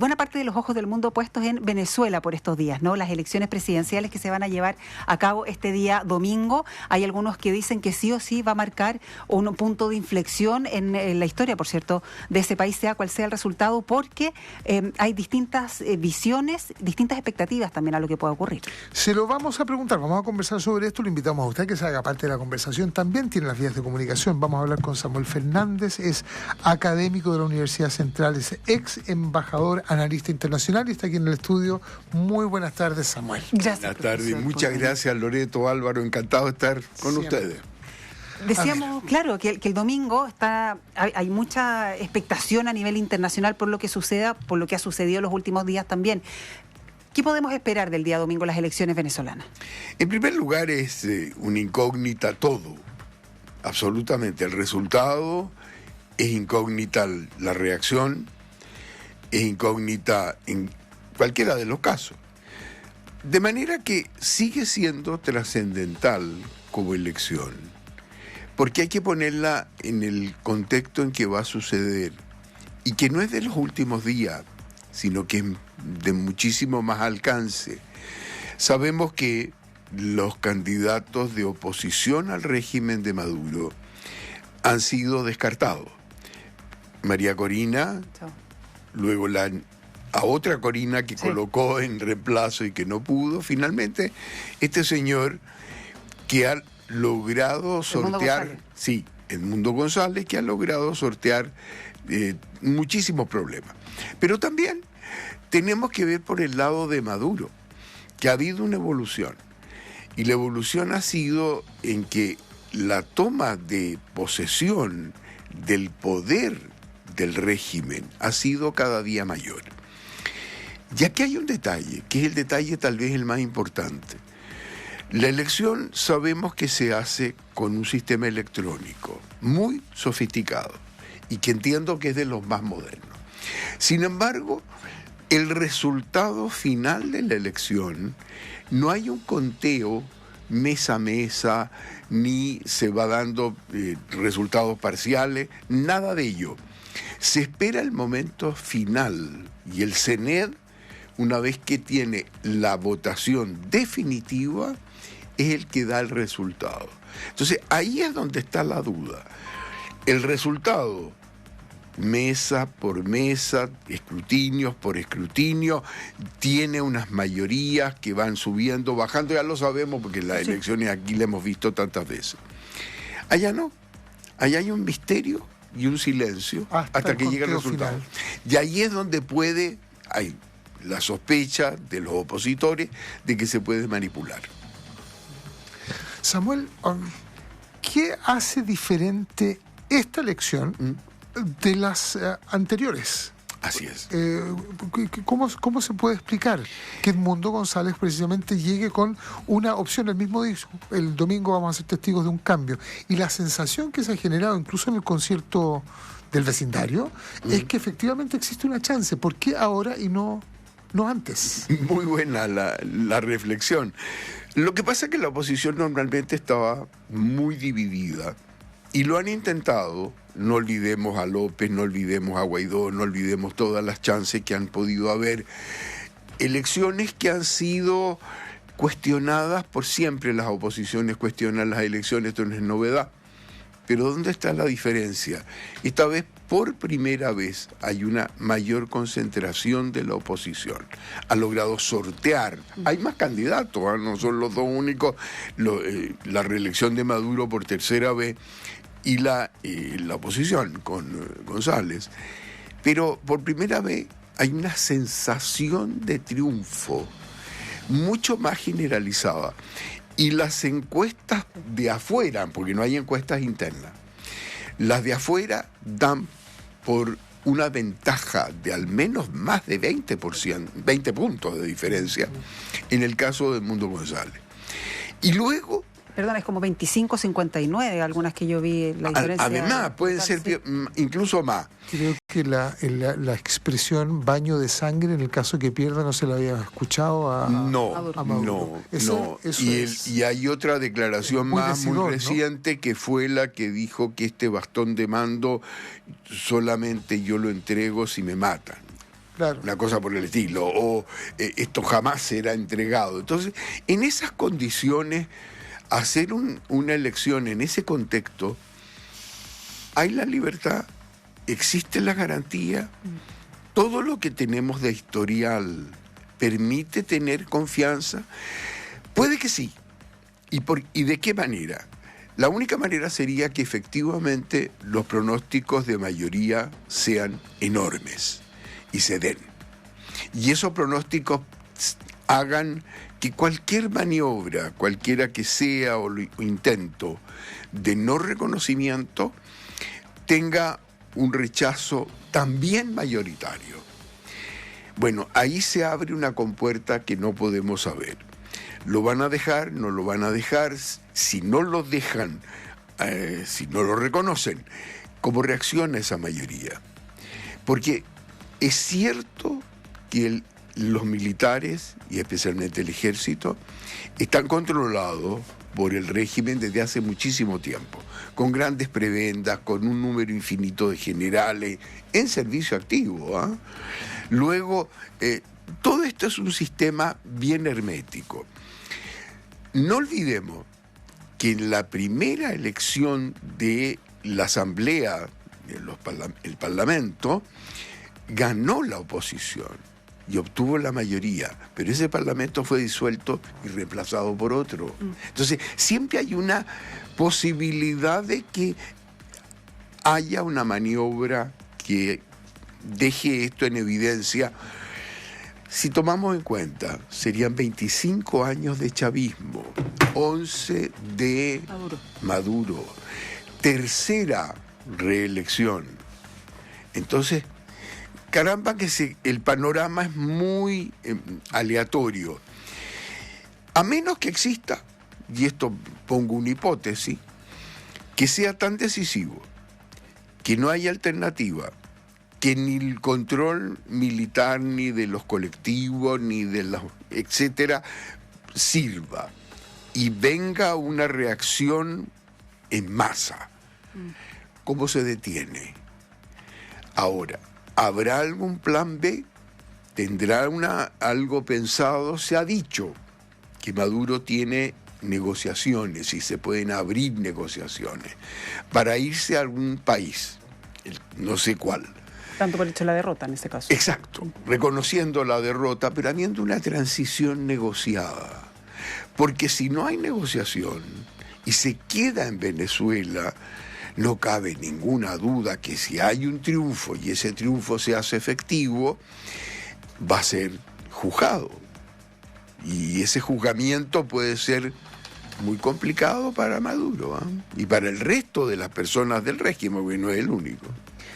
buena parte de los ojos del mundo puestos en Venezuela por estos días, ¿no? Las elecciones presidenciales que se van a llevar a cabo este día domingo. Hay algunos que dicen que sí o sí va a marcar un punto de inflexión en la historia, por cierto, de ese país, sea cual sea el resultado, porque hay distintas visiones, distintas expectativas también a lo que pueda ocurrir. Se lo vamos a preguntar, vamos a conversar sobre esto, lo invitamos a usted que se haga parte de la conversación. También tiene las vías de comunicación. Vamos a hablar con Samuel Fernández, es académico de la Universidad Central, es ex embajador, analista internacional y está aquí en el estudio. Muy buenas tardes, Samuel. Gracias. Buenas tardes, muchas gracias, Loreto, Álvaro, encantado de estar con ustedes. Decíamos, claro, que el domingo hay mucha expectación a nivel internacional por lo que suceda, por lo que ha sucedido en los últimos días también. ¿Qué podemos esperar del día domingo en las elecciones venezolanas? En primer lugar, es una incógnita todo, absolutamente. El resultado es incógnita, la reacción es incógnita en cualquiera de los casos. De manera que sigue siendo trascendental como elección, porque hay que ponerla en el contexto en que va a suceder, y que no es de los últimos días, sino que es de muchísimo más alcance. Sabemos que los candidatos de oposición al régimen de Maduro han sido descartados. María Corina, luego a otra Corina que colocó en reemplazo y que no pudo. Finalmente, este señor que ha logrado sortear, Edmundo González, que ha logrado sortear muchísimos problemas. Pero también tenemos que ver por el lado de Maduro, que ha habido una evolución. Y la evolución ha sido en que la toma de posesión del poder del régimen ha sido cada día mayor. Y aquí hay un detalle, que es el detalle tal vez el más importante. La elección sabemos que se hace con un sistema electrónico muy sofisticado y que entiendo que es de los más modernos. Sin embargo, el resultado final de la elección, no hay un conteo mesa a mesa, ni se va dando resultados parciales, nada de ello. Se espera el momento final y el CNED, una vez que tiene la votación definitiva, es el que da el resultado. Entonces, ahí es donde está la duda. El resultado, mesa por mesa, escrutinios por escrutinio, tiene unas mayorías que van subiendo, bajando, ya lo sabemos porque las elecciones aquí las hemos visto tantas veces. Allá no, allá hay un misterio y un silencio hasta que llega el resultado. Final. Y ahí es donde hay la sospecha de los opositores de que se puede manipular. Samuel, ¿qué hace diferente esta elección de las anteriores? Así es. ¿Cómo se puede explicar que Edmundo González precisamente llegue con una opción? El mismo dijo, el domingo vamos a ser testigos de un cambio. Y la sensación que se ha generado incluso en el concierto del vecindario es que efectivamente existe una chance. ¿Por qué ahora y no antes? Muy buena la reflexión. Lo que pasa es que la oposición normalmente estaba muy dividida y lo han intentado. No olvidemos a López, no olvidemos a Guaidó, no olvidemos todas las chances que han podido haber. Elecciones que han sido cuestionadas por siempre. Las oposiciones cuestionan las elecciones, esto no es novedad. Pero ¿dónde está la diferencia? Esta vez, por primera vez, hay una mayor concentración de la oposición. Ha logrado sortear. Hay más candidatos, no son los dos únicos. La reelección de Maduro por tercera vez y la oposición con González. Pero por primera vez hay una sensación de triunfo mucho más generalizada. Y las encuestas de afuera, porque no hay encuestas internas, las de afuera dan por una ventaja de al menos más de 20%, 20 puntos de diferencia en el caso de Edmundo González. Y luego... Perdón, es como 25-59, algunas que yo vi la diferencia. Además, pueden ser incluso más. Creo que la expresión baño de sangre, en el caso que pierda, no se la había escuchado a Maduro. Y hay otra declaración muy reciente, ¿no? Que fue la que dijo que este bastón de mando solamente yo lo entrego si me matan. Claro. Una cosa por el estilo, o esto jamás será entregado. Entonces, en esas condiciones, hacer una elección en ese contexto, hay la libertad, existe la garantía, todo lo que tenemos de historial permite tener confianza. Puede que sí. ¿Y de qué manera? La única manera sería que efectivamente los pronósticos de mayoría sean enormes y se den. Y esos pronósticos hagan que cualquier maniobra, cualquiera que sea o intento de no reconocimiento, tenga un rechazo también mayoritario. Bueno, ahí se abre una compuerta que no podemos saber. ¿Lo van a dejar? ¿No lo van a dejar? Si no lo dejan, si no lo reconocen, ¿cómo reacciona esa mayoría? Porque es cierto que los militares, y especialmente el ejército, están controlados por el régimen desde hace muchísimo tiempo, con grandes prebendas, con un número infinito de generales en servicio activo, ¿eh? Luego, todo esto es un sistema bien hermético. No olvidemos que en la primera elección de la Asamblea, el Parlamento, ganó la oposición y obtuvo la mayoría, pero ese Parlamento fue disuelto y reemplazado por otro. Entonces, siempre hay una posibilidad de que haya una maniobra que deje esto en evidencia. Si tomamos en cuenta, serían 25 años de chavismo, 11 de Maduro, tercera reelección. Entonces, caramba que el panorama es muy aleatorio. A menos que exista, y esto pongo una hipótesis, que sea tan decisivo, que no haya alternativa, que ni el control militar, ni de los colectivos, ni de los etcétera, sirva, y venga una reacción en masa. ¿Cómo se detiene? Ahora, ¿habrá algún plan B? ¿Tendrá algo pensado? Se ha dicho que Maduro tiene negociaciones y se pueden abrir negociaciones para irse a algún país, no sé cuál. Tanto por el hecho de la derrota en este caso. Exacto, reconociendo la derrota, pero habiendo una transición negociada. Porque si no hay negociación y se queda en Venezuela, no cabe ninguna duda que si hay un triunfo y ese triunfo se hace efectivo, va a ser juzgado. Y ese juzgamiento puede ser muy complicado para Maduro, ¿eh? Y para el resto de las personas del régimen, porque no es el único.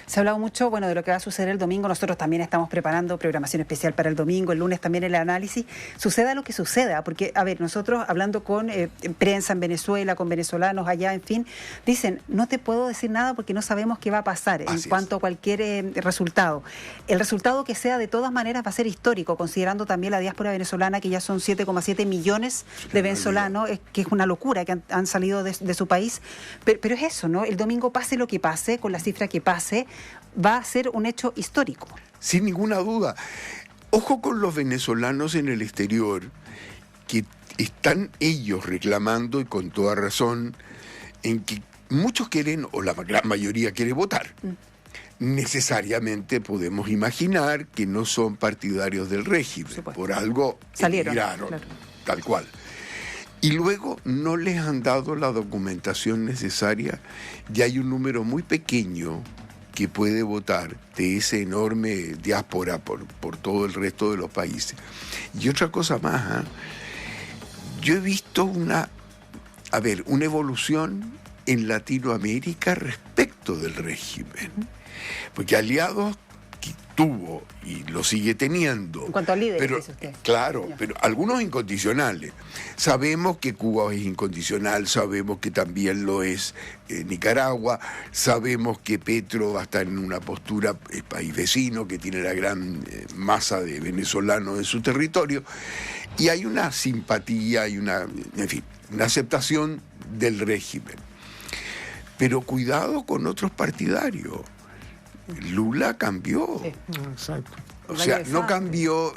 Se ha hablado mucho, bueno, de lo que va a suceder el domingo. Nosotros también estamos preparando programación especial para el domingo, el lunes también el análisis. Suceda lo que suceda, porque, a ver, nosotros hablando con prensa en Venezuela, con venezolanos allá, en fin, dicen, no te puedo decir nada porque no sabemos qué va a pasar en cuanto a cualquier resultado. El resultado que sea, de todas maneras, va a ser histórico, considerando también la diáspora venezolana, que ya son 7,7 millones de venezolanos, que es una locura, que han salido de su país. Pero es eso, ¿no? El domingo, pase lo que pase, con la cifra que pase, va a ser un hecho histórico. Sin ninguna duda. Ojo con los venezolanos en el exterior, que están ellos reclamando, y con toda razón, en que muchos quieren, o la gran mayoría quiere votar. Necesariamente podemos imaginar que no son partidarios del régimen, por algo emigraron, claro, tal cual. Y luego no les han dado la documentación necesaria, y hay un número muy pequeño que puede votar de esa enorme diáspora por todo el resto de los países. Y otra cosa más, yo he visto una evolución en Latinoamérica respecto del régimen, porque aliados que tuvo y lo sigue teniendo. En cuanto a líderes, pero, dice usted. Claro, pero algunos incondicionales. Sabemos que Cuba es incondicional, sabemos que también lo es Nicaragua, sabemos que Petro va a estar en una postura, país vecino, que tiene la gran masa de venezolanos en su territorio, y hay una simpatía, y una aceptación del régimen. Pero cuidado con otros partidarios. Lula cambió. Exacto. O sea, no cambió,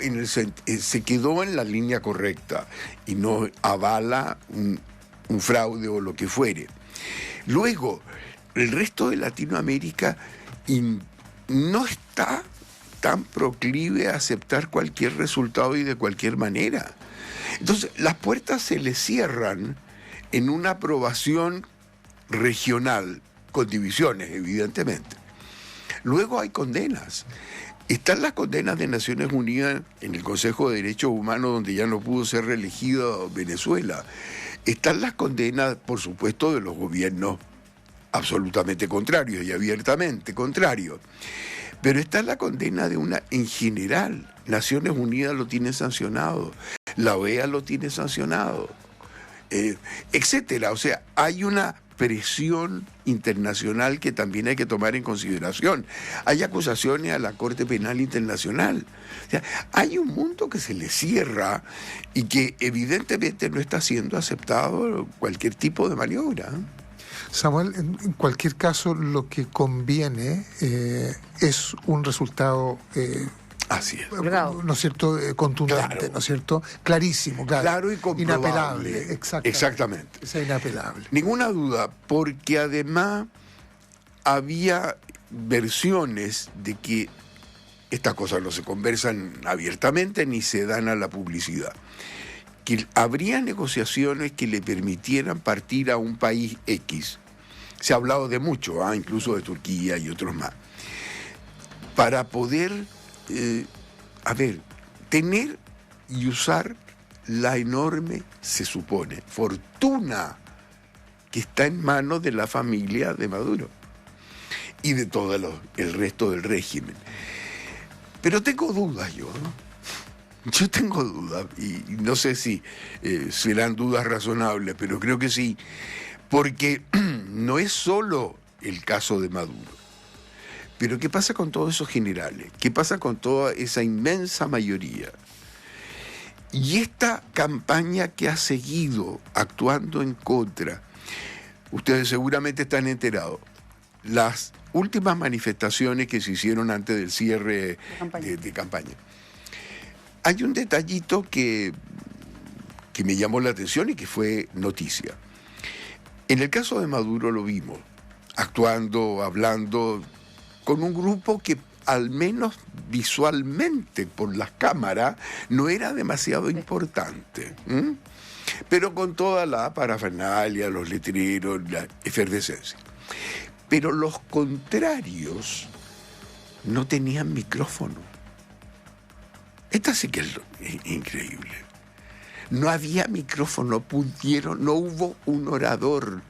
se quedó en la línea correcta y no avala un fraude o lo que fuere. Luego, el resto de Latinoamérica no está tan proclive a aceptar cualquier resultado y de cualquier manera. Entonces, las puertas se le cierran en una aprobación regional, con divisiones, evidentemente. Luego hay condenas. Están las condenas de Naciones Unidas en el Consejo de Derechos Humanos, donde ya no pudo ser reelegido Venezuela. Están las condenas, por supuesto, de los gobiernos absolutamente contrarios y abiertamente contrarios. Pero está la condena de en general. Naciones Unidas lo tiene sancionado, la OEA lo tiene sancionado, etcétera. O sea, hay una presión internacional que también hay que tomar en consideración. Hay acusaciones a la Corte Penal Internacional. O sea, hay un mundo que se le cierra y que evidentemente no está siendo aceptado cualquier tipo de maniobra. Samuel, en cualquier caso, lo que conviene es un resultado así es. ¿No es cierto? Contundente, claro. ¿No es cierto? Clarísimo, claro y comprobable. Inapelable, exactamente. Es inapelable. Ninguna duda, porque además había versiones de que estas cosas no se conversan abiertamente ni se dan a la publicidad. Que habría negociaciones que le permitieran partir a un país X. Se ha hablado de mucho, incluso de Turquía y otros más. Para poder, tener y usar la enorme, se supone, fortuna que está en manos de la familia de Maduro y de todo el resto del régimen. Pero tengo dudas yo, ¿no? Yo tengo dudas, y no sé si serán dudas razonables, pero creo que sí, porque no es solo el caso de Maduro. Pero ¿qué pasa con todos esos generales? ¿Qué pasa con toda esa inmensa mayoría? Y esta campaña que ha seguido actuando en contra, ustedes seguramente están enterados, las últimas manifestaciones que se hicieron antes del cierre de campaña. Hay un detallito que me llamó la atención y que fue noticia. En el caso de Maduro lo vimos, actuando, hablando con un grupo que al menos visualmente por las cámaras no era demasiado importante, pero con toda la parafernalia, los letreros, la efervescencia. Pero los contrarios no tenían micrófono. Esta sí que es increíble. No había micrófono, no hubo un orador,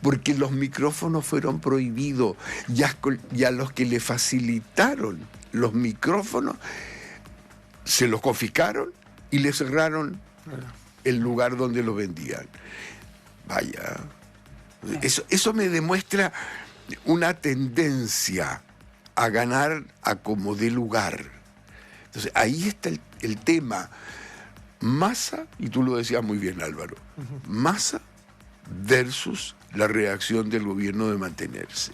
porque los micrófonos fueron prohibidos y a los que le facilitaron los micrófonos se los confiscaron y le cerraron el lugar donde los vendían. Vaya, eso me demuestra una tendencia a ganar a como dé lugar. Entonces, ahí está el tema. Massa, y tú lo decías muy bien, Álvaro, Massa versus la reacción del gobierno de mantenerse.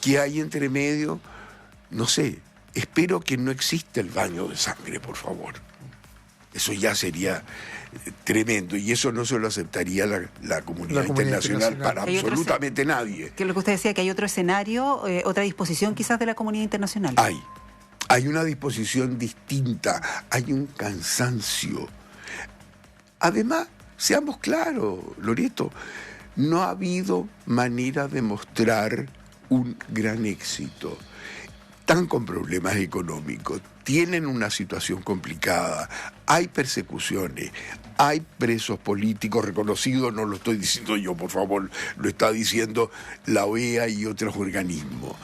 ¿Qué hay entre medio? No sé. Espero que no exista el baño de sangre, por favor. Eso ya sería tremendo, y eso no se lo aceptaría la comunidad internacional para absolutamente nadie. Que lo que usted decía, que hay otro escenario, otra disposición quizás de la comunidad internacional. Hay una disposición distinta, hay un cansancio. Además, seamos claros, Loreto, no ha habido manera de mostrar un gran éxito. Están con problemas económicos, tienen una situación complicada, hay persecuciones, hay presos políticos reconocidos, no lo estoy diciendo yo, por favor, lo está diciendo la OEA y otros organismos.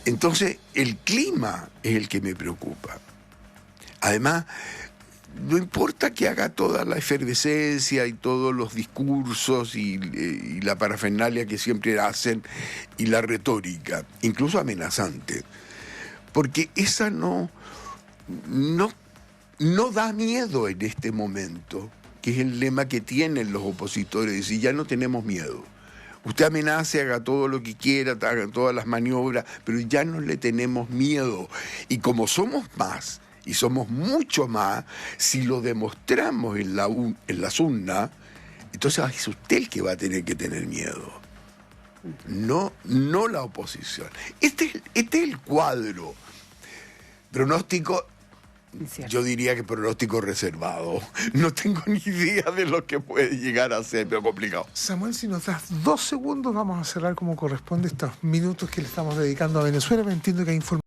Entonces, el clima es el que me preocupa. Además, no importa que haga toda la efervescencia y todos los discursos y la parafernalia que siempre hacen y la retórica, incluso amenazante, porque esa no da miedo en este momento, que es el lema que tienen los opositores, y ya no tenemos miedo. Usted amenace, haga todo lo que quiera, haga todas las maniobras, pero ya no le tenemos miedo. Y como somos más, y somos mucho más, si lo demostramos en las urnas, entonces es usted el que va a tener que tener miedo. No la oposición. Este es el cuadro. Pronóstico, yo diría que pronóstico reservado. No tengo ni idea de lo que puede llegar a ser, pero complicado. Samuel, si nos das 2 segundos, vamos a cerrar como corresponde estos minutos que le estamos dedicando a Venezuela. Me entiendo que hay información.